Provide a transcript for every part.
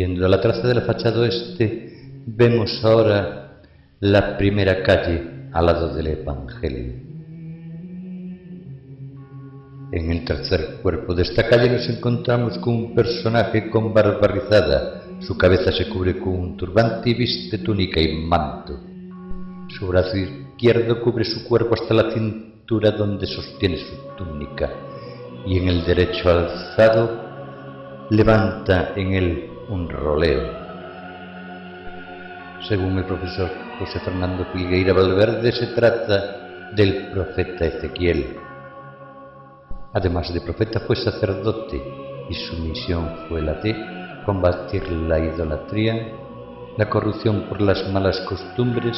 Siguiendo la traza de la fachada oeste, vemos ahora la primera calle al lado del Evangelio. En el tercer cuerpo de esta calle nos encontramos con un personaje con barba rizada. Su cabeza se cubre con un turbante y viste túnica y manto. Su brazo izquierdo cubre su cuerpo hasta la cintura, donde sostiene su túnica, y en el derecho alzado levanta en él un roleo. Según el profesor José Fernando Filgueira Valverde, se trata del profeta Ezequiel. Además de profeta, fue sacerdote y su misión fue la de combatir la idolatría, la corrupción por las malas costumbres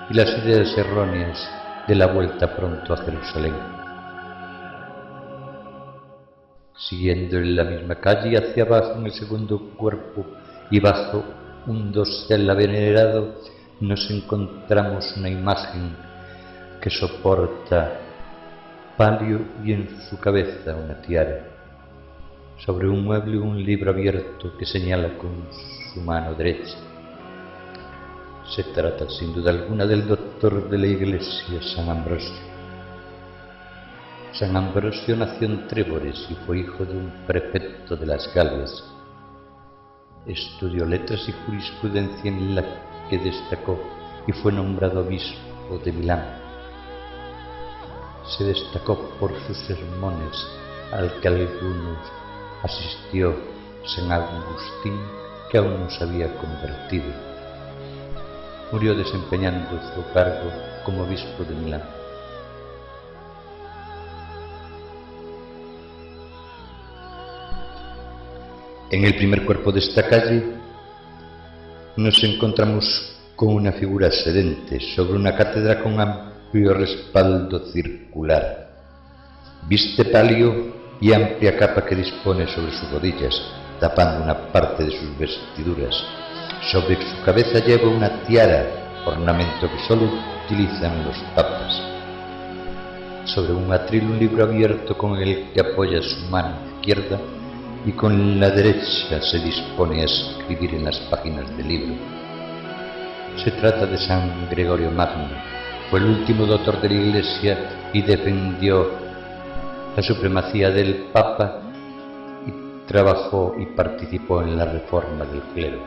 y las ideas erróneas de la vuelta pronto a Jerusalén. Siguiendo en la misma calle hacia abajo en el segundo cuerpo y bajo un dosel venerado, nos encontramos una imagen que soporta palio y en su cabeza una tiara. Sobre un mueble un libro abierto que señala con su mano derecha. Se trata sin duda alguna del doctor de la Iglesia, San Ambrosio. San Ambrosio nació en Trébores y fue hijo de un prefecto de las Galias. Estudió letras y jurisprudencia, en la que destacó y fue nombrado obispo de Milán. Se destacó por sus sermones, al que algunos asistió San Agustín, que aún no se había convertido. Murió desempeñando su cargo como obispo de Milán. En el primer cuerpo de esta calle nos encontramos con una figura sedente sobre una cátedra con amplio respaldo circular. Viste palio y amplia capa que dispone sobre sus rodillas, tapando una parte de sus vestiduras. Sobre su cabeza lleva una tiara, ornamento que solo utilizan los papas. Sobre un atril un libro abierto con el que apoya su mano izquierda, y con la derecha se dispone a escribir en las páginas del libro. Se trata de San Gregorio Magno. Fue el último doctor de la Iglesia y defendió la supremacía del Papa y trabajó y participó en la reforma del clero.